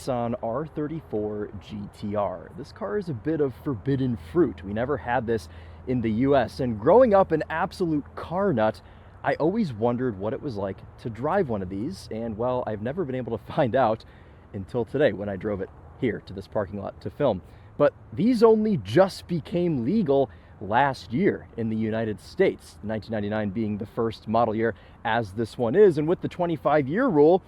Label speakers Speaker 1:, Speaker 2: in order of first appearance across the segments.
Speaker 1: Nissan R34 GT-R. This car is a bit of forbidden fruit. We never had this in the US, and growing up an absolute car nut, I always wondered what it was like to drive one of these, and well, I've never been able to find out until today when I drove it here to this parking lot to film. But these only just became legal last year in the United States, 1999 being the first model year as this one is, and with the 25-year rule,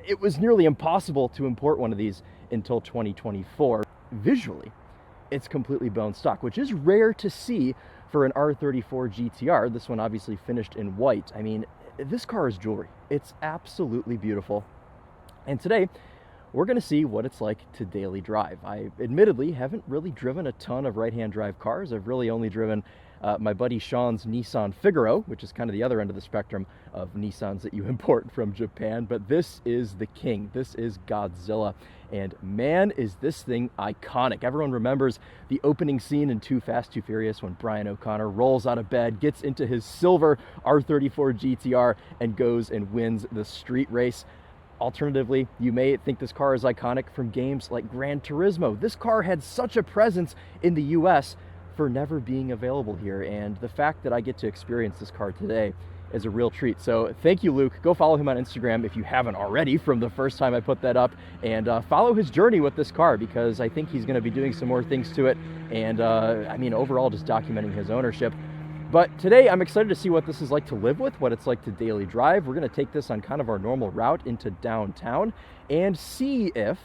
Speaker 1: it was nearly impossible to import one of these until 2024. Visually, it's completely bone stock, which is rare to see for an R34 GT-R. This one obviously finished in white. I mean, this car is jewelry. It's absolutely beautiful. And today, we're going to see what it's like to daily drive. I admittedly haven't really driven a ton of right-hand drive cars. I've really only driven my buddy Sean's Nissan Figaro, which is kind of the other end of the spectrum of Nissans that you import from Japan. But this is the king. This is Godzilla. And man, is this thing iconic. Everyone remembers the opening scene in Too Fast, Too Furious when Brian O'Connor rolls out of bed, gets into his silver R34 GT-R, and goes and wins the street race. Alternatively, you may think this car is iconic from games like Gran Turismo. This car had such a presence in the US for never being available here, and the fact that I get to experience this car today is a real treat. So thank you, Luke. Go follow him on Instagram if you haven't already from the first time I put that up, and follow his journey with this car, because I think he's going to be doing some more things to it, and I mean, overall just documenting his ownership. But today I'm excited to see what this is like to live with, what it's like to daily drive. We're going to take this on kind of our normal route into downtown and see if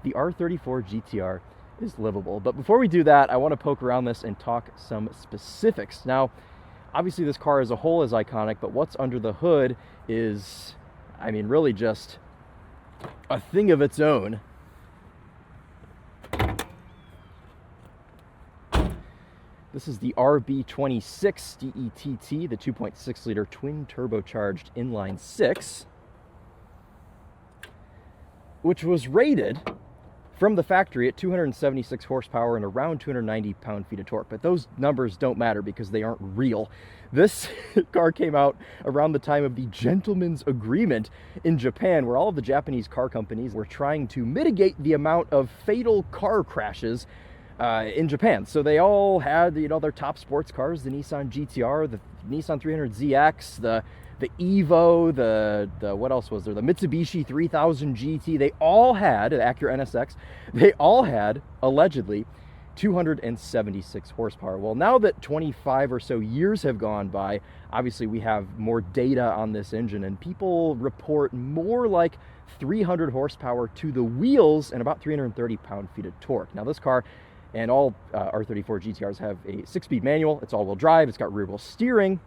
Speaker 1: the R34 GT-R is livable. But before we do that, I want to poke around this and talk some specifics. Now, obviously this car as a whole is iconic, but what's under the hood is, I mean, really just a thing of its own. This is the RB26 DETT, the 2.6 liter twin turbocharged inline-six, which was rated from the factory at 276 horsepower and around 290 pound-feet of torque. But those numbers don't matter because they aren't real. This car came out around the time of the Gentleman's Agreement in Japan, where all of the Japanese car companies were trying to mitigate the amount of fatal car crashes in Japan. So they all had, you know, their top sports cars, the Nissan GT-R, the Nissan 300ZX, the Evo, the what else was there? The Mitsubishi 3000 GT. They all had, an Acura NSX, they all had, allegedly, 276 horsepower. Well, now that 25 or so years have gone by, obviously we have more data on this engine, and people report more like 300 horsepower to the wheels and about 330 pound-feet of torque. Now, this car and all R34 GT-Rs have a 6-speed manual. It's all-wheel drive. It's got rear-wheel steering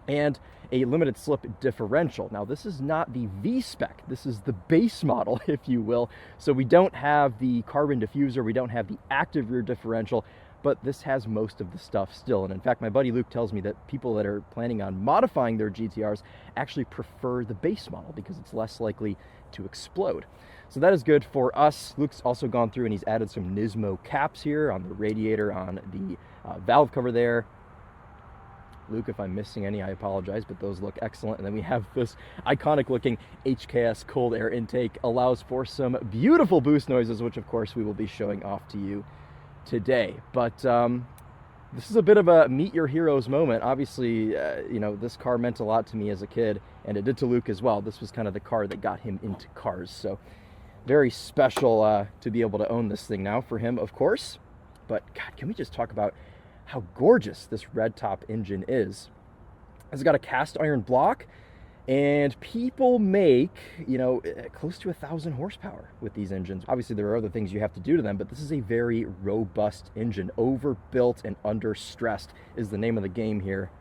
Speaker 1: and a limited slip differential. Now, this is not the V-spec. This is the base model, if you will. So we don't have the carbon diffuser. We don't have the active rear differential, but this has most of the stuff still. And in fact, my buddy Luke tells me that people that are planning on modifying their GT-Rs actually prefer the base model because it's less likely to explode. So that is good for us. Luke's also gone through and he's added some Nismo caps here on the radiator, on the valve cover there. Luke, if I'm missing any, I apologize, but those look excellent. And then we have this iconic looking HKS cold air intake, allows for some beautiful boost noises, which of course we will be showing off to you today. But this is a bit of a meet your heroes moment. Obviously, you know, this car meant a lot to me as a kid, and it did to Luke as well. This was kind of the car that got him into cars. So very special to be able to own this thing now for him, of course. But God, can we just talk about how gorgeous this red top engine is? It's got a cast iron block, and people make, you know, close to 1,000 horsepower with these engines. Obviously, there are other things you have to do to them, but this is a very robust engine. Overbuilt and under-stressed is the name of the game here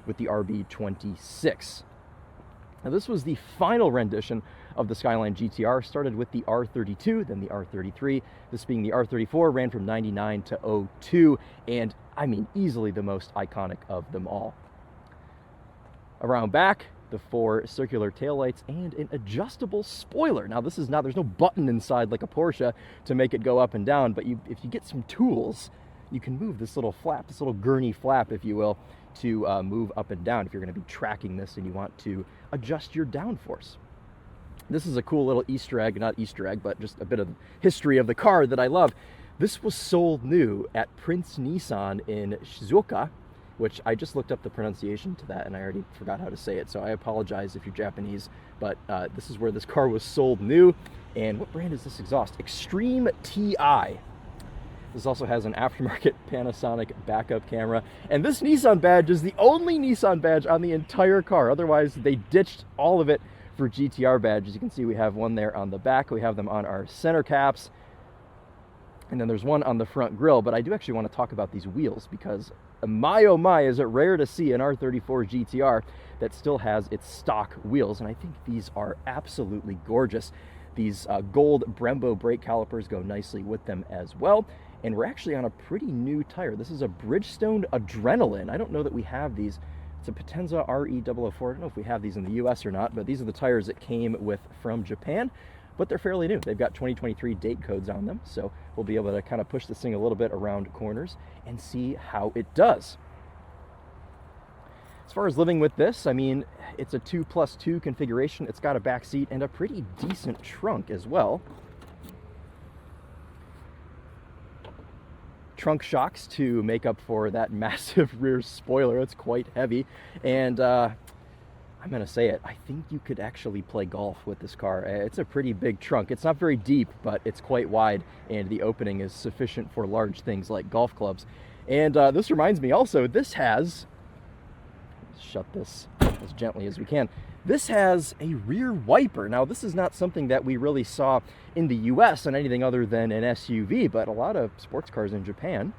Speaker 1: with the RB26. Now, this was the final rendition of the Skyline GT-R. Started with the R32, then the R33. This being the R34, ran from 99 to 02, and I mean, easily the most iconic of them all. Around back, the 4 circular taillights and an adjustable spoiler. Now, this is not, there's no button inside like a Porsche to make it go up and down, but if you get some tools, you can move this little flap, this little gurney flap, if you will, to move up and down if you're going to be tracking this and you want to adjust your downforce. This is a cool little Easter egg, not Easter egg, but just a bit of history of the car that I love. This was sold new at Prince Nissan in Shizuoka, which I just looked up the pronunciation to that and I already forgot how to say it, so I apologize if you're Japanese, but this is where this car was sold new. And what brand is this exhaust? Extreme TI. This also has an aftermarket Panasonic backup camera, and this Nissan badge is the only Nissan badge on the entire car. Otherwise, they ditched all of it for GT-R badges. You can see we have one there on the back, we have them on our center caps, and then there's one on the front grille. But I do actually want to talk about these wheels, because my oh my, is it rare to see an R34 GT-R that still has its stock wheels, and I think these are absolutely gorgeous. These gold Brembo brake calipers go nicely with them as well, and we're actually on a pretty new tire. This is a Bridgestone Adrenaline. I don't know that we have these. It's a Potenza RE004. I don't know if we have these in the US or not, but these are the tires that came with from Japan, but they're fairly new. They've got 2023 date codes on them, so we'll be able to kind of push this thing a little bit around corners and see how it does. As far as living with this, I mean, it's a 2+2 configuration. It's got a back seat and a pretty decent trunk as well. Trunk shocks to make up for that massive rear spoiler. It's quite heavy, and I'm gonna say it, I think you could actually play golf with this car. It's a pretty big trunk. It's not very deep, but it's quite wide, and the opening is sufficient for large things like golf clubs. And this reminds me also, this has, shut this as gently as we can, this has a rear wiper. Now, this is not something that we really saw in the US on anything other than an SUV, but a lot of sports cars in Japan,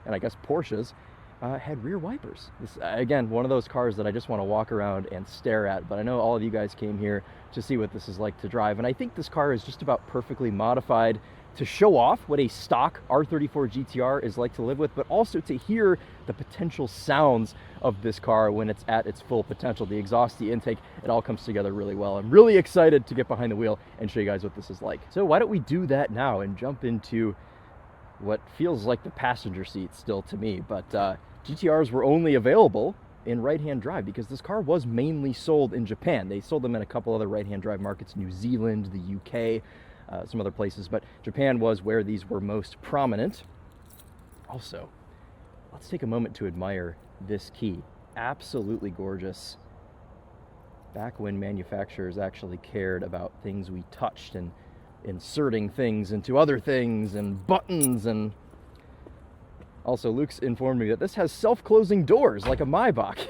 Speaker 1: and I guess Porsches, had rear wipers. This, again, one of those cars that I just want to walk around and stare at, but I know all of you guys came here to see what this is like to drive, and I think this car is just about perfectly modified to show off what a stock R34 GT-R is like to live with, but also to hear the potential sounds of this car when it's at its full potential. The exhaust, the intake, it all comes together really well. I'm really excited to get behind the wheel and show you guys what this is like. So why don't we do that now and jump into what feels like the passenger seat still to me, but GT-Rs were only available in right-hand drive because this car was mainly sold in Japan. They sold them in a couple other right-hand drive markets, New Zealand, the UK, some other places, but Japan was where these were most prominent. Also, let's take a moment to admire this key. Absolutely gorgeous. Back when manufacturers actually cared about things we touched and inserting things into other things and buttons. And also, Luke's informed me that this has self-closing doors like a Maybach.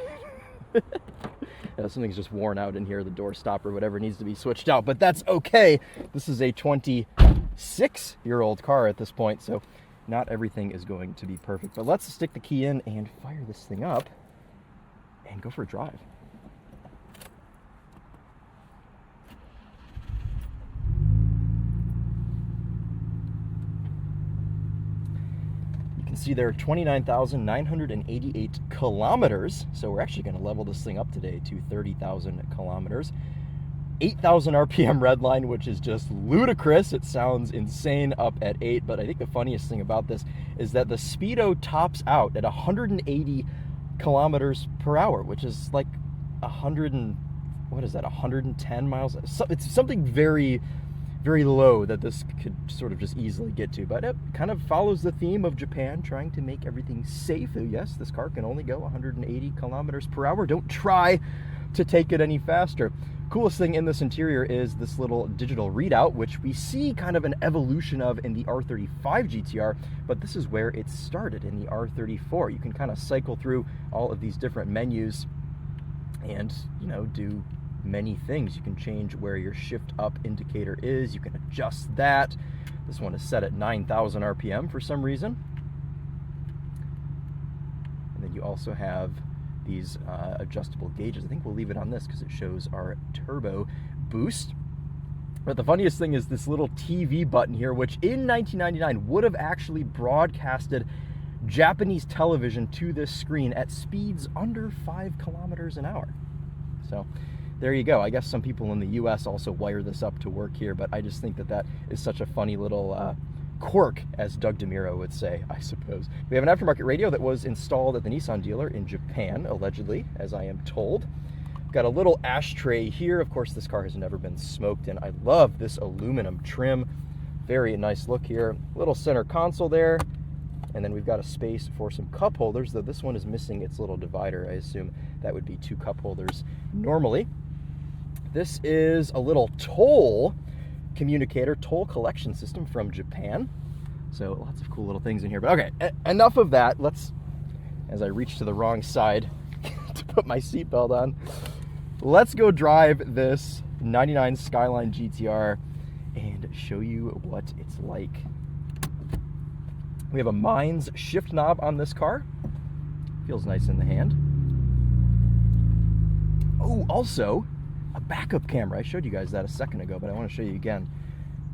Speaker 1: Something's just worn out in here, the door stopper, whatever needs to be switched out, but that's okay. This is a 26-year-old car at this point, so not everything is going to be perfect. But let's stick the key in and fire this thing up and go for a drive. See, there are 29,988 kilometers, so we're actually going to level this thing up today to 30,000 kilometers. 8,000 RPM redline, which is just ludicrous. It sounds insane up at 8, but I think the funniest thing about this is that the speedo tops out at 180 kilometers per hour, which is like 110 miles? It's something very, very low that this could sort of just easily get to, but it kind of follows the theme of Japan trying to make everything safe. Yes, this car can only go 180 kilometers per hour. Don't try to take it any faster. Coolest thing in this interior is this little digital readout, which we see kind of an evolution of in the R35 GT-R, but this is where it started in the R34. You can kind of cycle through all of these different menus and, you know, do many things. You can change where your shift up indicator is. You can adjust that. This one is set at 9,000 RPM for some reason. And then you also have these adjustable gauges. I think we'll leave it on this because it shows our turbo boost. But the funniest thing is this little TV button here, which in 1999 would have actually broadcasted Japanese television to this screen at speeds under 5 kilometers an hour. So there you go. I guess some people in the US also wire this up to work here, but I just think that that is such a funny little quirk, as Doug DeMiro would say, I suppose. We have an aftermarket radio that was installed at the Nissan dealer in Japan, allegedly, as I am told. Got a little ashtray here. Of course, this car has never been smoked in. I love this aluminum trim. Very nice look here. Little center console there. And then we've got a space for some cup holders, though this one is missing its little divider. I assume that would be 2 cup holders normally. This is a little toll communicator, toll collection system from Japan. So lots of cool little things in here. But okay, enough of that. Let's, as I reach to the wrong side to put my seatbelt on, let's go drive this 99 Skyline GT-R and show you what it's like. We have a Mines shift knob on this car. Feels nice in the hand. Oh, also a backup camera. I showed you guys that a second ago, but I want to show you again.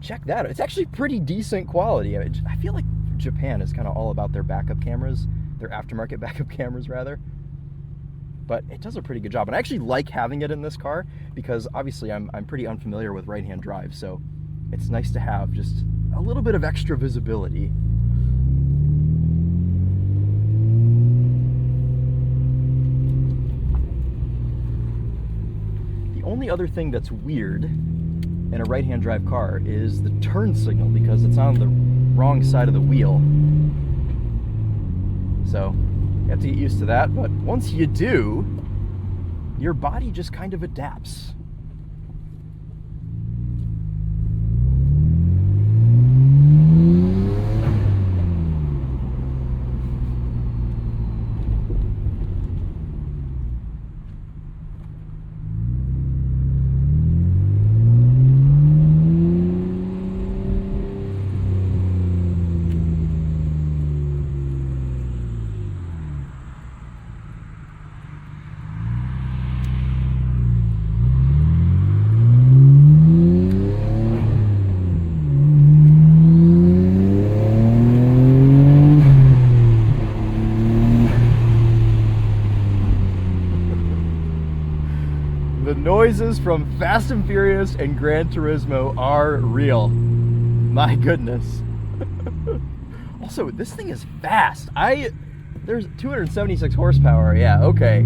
Speaker 1: Check that out. It's actually pretty decent quality. I feel like Japan is kind of all about their backup cameras, their aftermarket backup cameras rather. But it does a pretty good job. And I actually like having it in this car because obviously I'm pretty unfamiliar with right-hand drive, so it's nice to have just a little bit of extra visibility. The only other thing that's weird in a right-hand drive car is the turn signal because it's on the wrong side of the wheel. So you have to get used to that, but once you do, your body just kind of adapts. The noises from Fast and Furious and Gran Turismo are real. My goodness. Also, this thing is fast. There's 276 horsepower. Yeah, okay.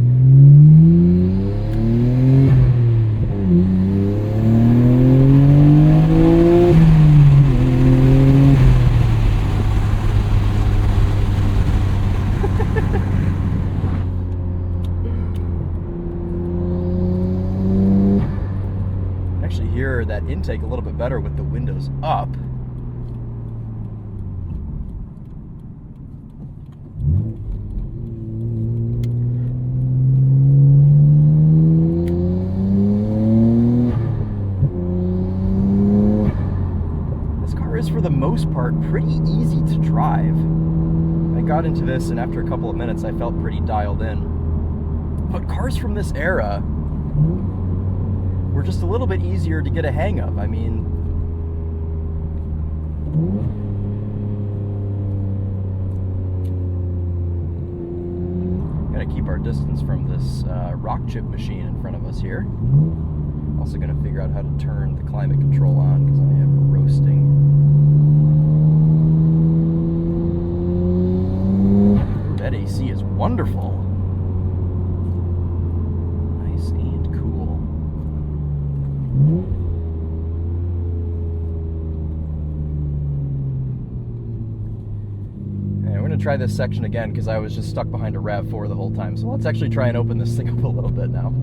Speaker 1: That intake a little bit better with the windows up. This car is for the most part pretty easy to drive. I got into this and after a couple of minutes I felt pretty dialed in. But cars from this era were just a little bit easier to get a hang of. I mean, gotta keep our distance from this rock chip machine in front of us here. Also gonna figure out how to turn the climate control on because I am roasting. That AC is wonderful. Nice and cool. And we're going to try this section again because I was just stuck behind a RAV4 the whole time. So let's actually try and open this thing up a little bit now.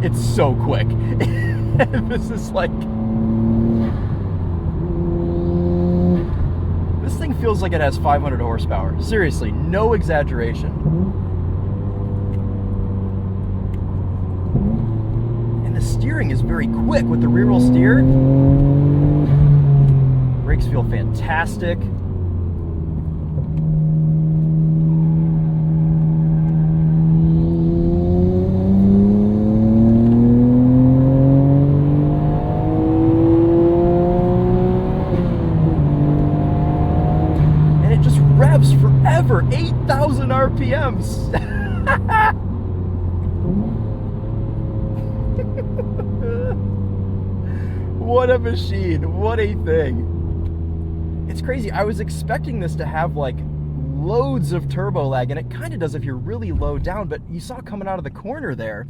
Speaker 1: It's so quick. This is like... This thing feels like it has 500 horsepower. Seriously, no exaggeration. And the steering is very quick with the rear wheel steer. Brakes feel fantastic. Revs forever, 8,000 RPMs. What a machine. What a thing. It's crazy. I was expecting this to have like loads of turbo lag, and it kind of does if you're really low down, but you saw coming out of the corner there,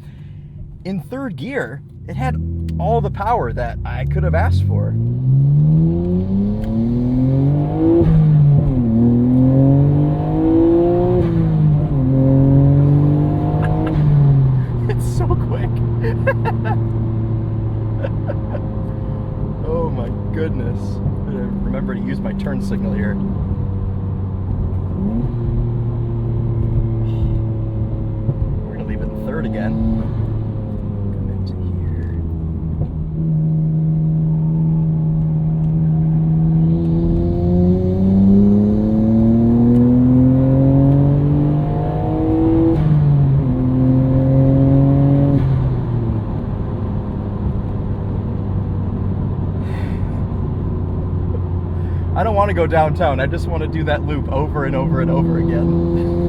Speaker 1: in third gear, it had all the power that I could have asked for. It's so quick. Oh my goodness. I'm gonna remember to use my turn signal here. We're gonna leave it in third again. Come into here. I don't want to go downtown. I just want to do that loop over and over and over again.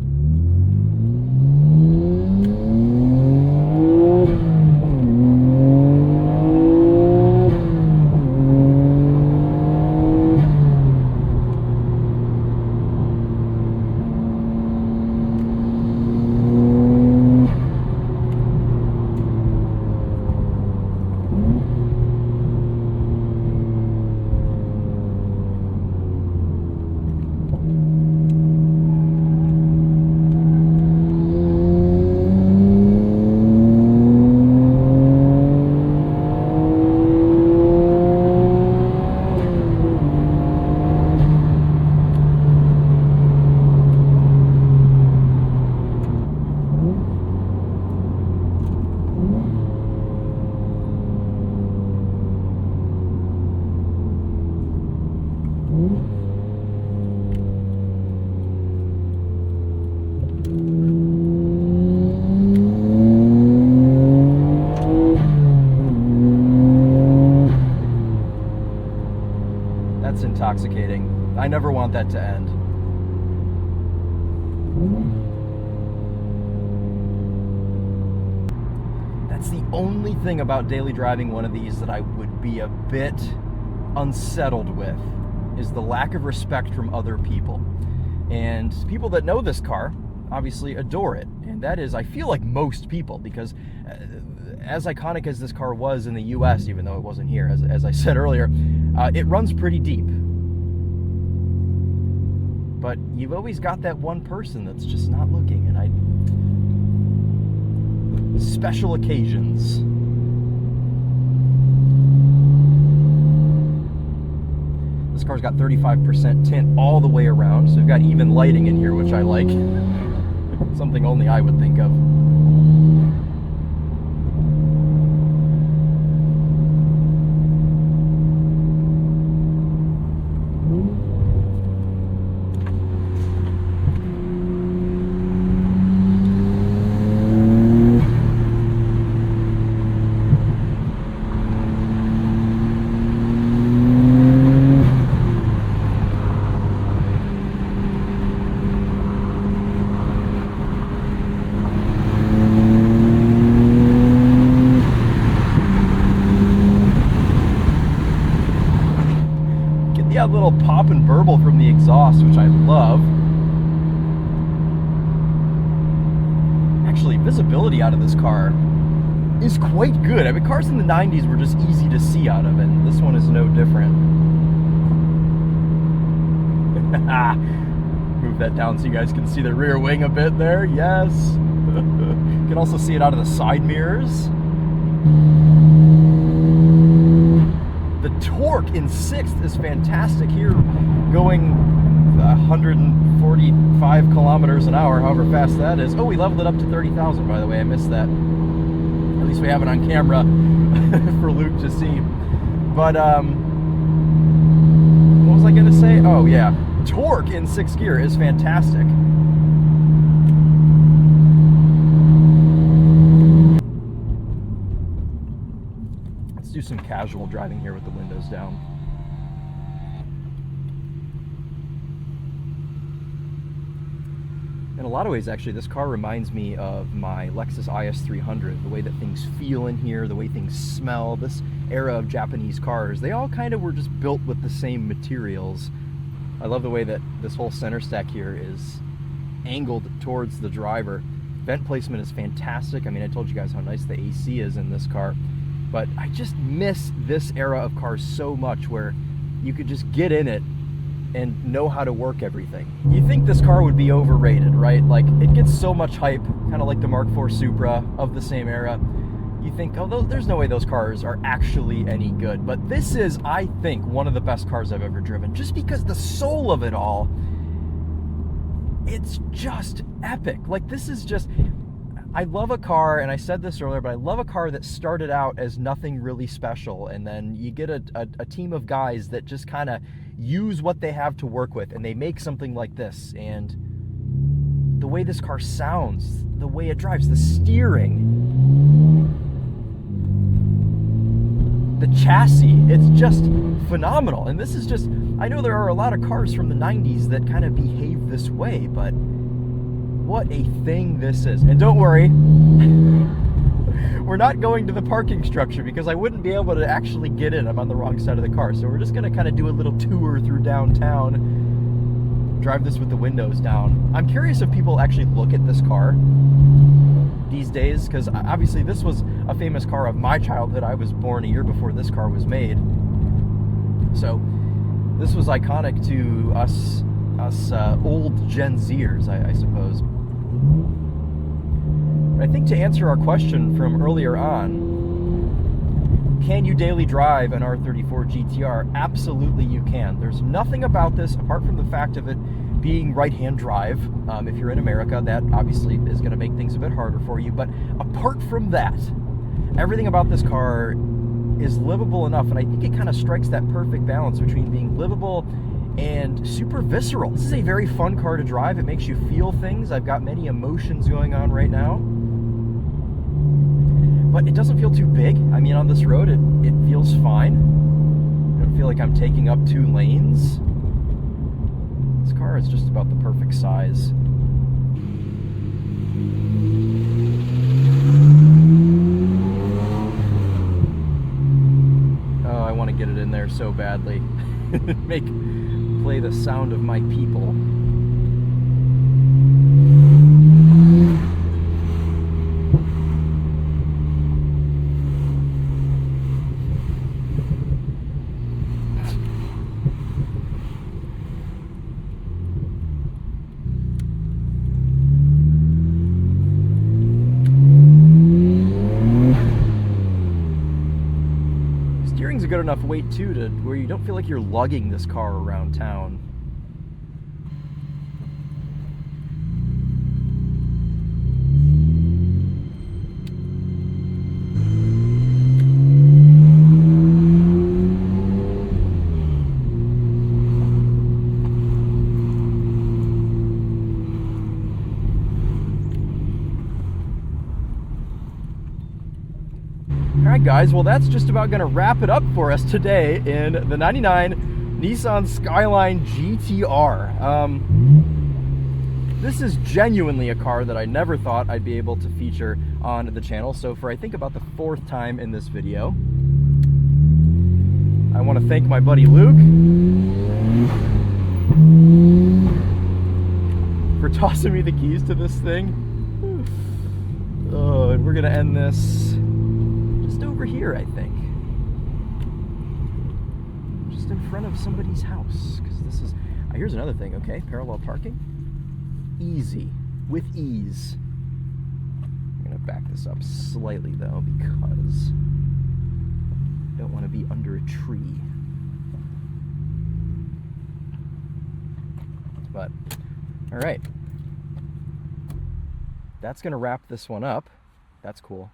Speaker 1: That's intoxicating. I never want that to end. That's the only thing about daily driving one of these that I would be a bit unsettled with, is the lack of respect from other people. And people that know this car obviously adore it. And that is, I feel like most people, because as iconic as this car was in the US, even though it wasn't here, as I said earlier, it runs pretty deep. But you've always got that one person that's just not looking, and special occasions. This car's got 35% tint all the way around, so we've got even lighting in here, which I like. Something only I would think of. That little pop and burble from the exhaust, which I love. Actually, visibility out of this car is quite good. I mean, cars in the 90s were just easy to see out of, and this one is no different. Move that down so you guys can see the rear wing a bit there. Yes. You can also see it out of the side mirrors. The torque in sixth is fantastic here, going 145 kilometers an hour, however fast that is. Oh, we leveled it up to 30,000, by the way. I missed that. At least we have it on camera for Luke to see. But, what was I going to say? Oh, yeah. Torque in sixth gear is fantastic. Do some casual driving here with the windows down. In a lot of ways, actually, this car reminds me of my Lexus IS300. The way that things feel in here, the way things smell, this era of Japanese cars, they all kind of were just built with the same materials. I love the way that this whole center stack here is angled towards the driver. Vent placement is fantastic. I mean, I told you guys how nice the AC is in this car, but I just miss this era of cars so much, where you could just get in it and know how to work everything. You think this car would be overrated, right? Like, it gets so much hype, kind of like the Mark IV Supra of the same era. You think, oh, there's no way those cars are actually any good. But this is, I think, one of the best cars I've ever driven, just because the soul of it all, it's just epic. Like, this is just, I love a car, and I said this earlier, but I love a car that started out as nothing really special, and then you get a team of guys that just kind of use what they have to work with, and they make something like this. And the way this car sounds, the way it drives, the steering, the chassis, it's just phenomenal. And this is just, I know there are a lot of cars from the 90s that kind of behave this way, but what a thing this is. And don't worry, we're not going to the parking structure because I wouldn't be able to actually get in. I'm on the wrong side of the car. So we're just gonna kind of do a little tour through downtown, drive this with the windows down. I'm curious if people actually look at this car these days, because obviously this was a famous car of my childhood. I was born a year before this car was made. So this was iconic to us old Gen Zers, I suppose. I think to answer our question from earlier on, can you daily drive an R34 GT-R? Absolutely you can. There's nothing about this, apart from the fact of it being right-hand drive. If you're in America, that obviously is going to make things a bit harder for you. But apart from that, everything about this car is livable enough, and I think it kind of strikes that perfect balance between being livable and super visceral. This is a very fun car to drive. It makes you feel things. I've got many emotions going on right now. But it doesn't feel too big. I mean, on this road, it feels fine. I don't feel like I'm taking up 2 lanes. This car is just about the perfect size. Oh, I want to get it in there so badly. Play the sound of my people. Steering's a good enough weight too to where you don't feel like you're lugging this car around town. Alright guys, well that's just about going to wrap it up for us today in the 99 Nissan Skyline GT-R. This is genuinely a car that I never thought I'd be able to feature on the channel. So for I think about the 4th time in this video, I want to thank my buddy Luke for tossing me the keys to this thing. Oh, and we're going to end this over here, I think, just in front of somebody's house, because this is, here's another thing. Okay, parallel parking, easy, with ease. I'm gonna back this up slightly though, because I don't want to be under a tree. But all right, that's gonna wrap this one up. That's cool.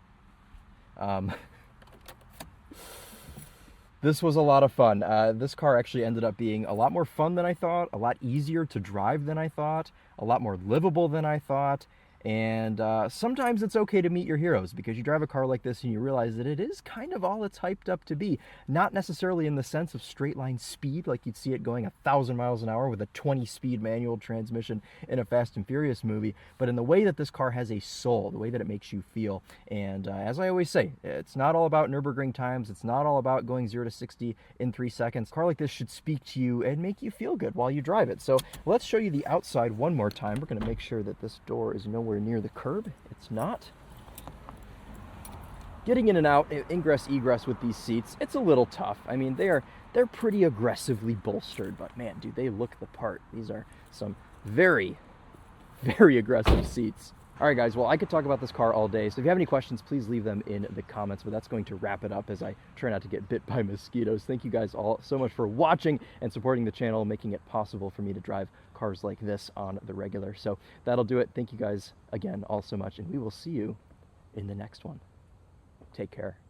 Speaker 1: This was a lot of fun. This car actually ended up being a lot more fun than I thought, a lot easier to drive than I thought, a lot more livable than I thought, And sometimes it's okay to meet your heroes, because you drive a car like this and you realize that it is kind of all it's hyped up to be. Not necessarily in the sense of straight line speed, like you'd see it going 1,000 miles an hour with a 20-speed manual transmission in a Fast and Furious movie, but in the way that this car has a soul, the way that it makes you feel. And as I always say, it's not all about Nürburgring times. It's not all about going 0 to 60 in 3 seconds. A car like this should speak to you and make you feel good while you drive it. So let's show you the outside one more time. We're going to make sure that this door is nowhere near the curb. It's not. Getting in and out, ingress, egress with these seats, it's a little tough. I mean, they're pretty aggressively bolstered, but man, dude, they look the part. These are some very, very aggressive seats. All right, guys, well, I could talk about this car all day, so if you have any questions, please leave them in the comments, but that's going to wrap it up as I try not to get bit by mosquitoes. Thank you guys all so much for watching and supporting the channel, making it possible for me to drive cars like this on the regular. So that'll do it. Thank you guys again all so much, and we will see you in the next one. Take care.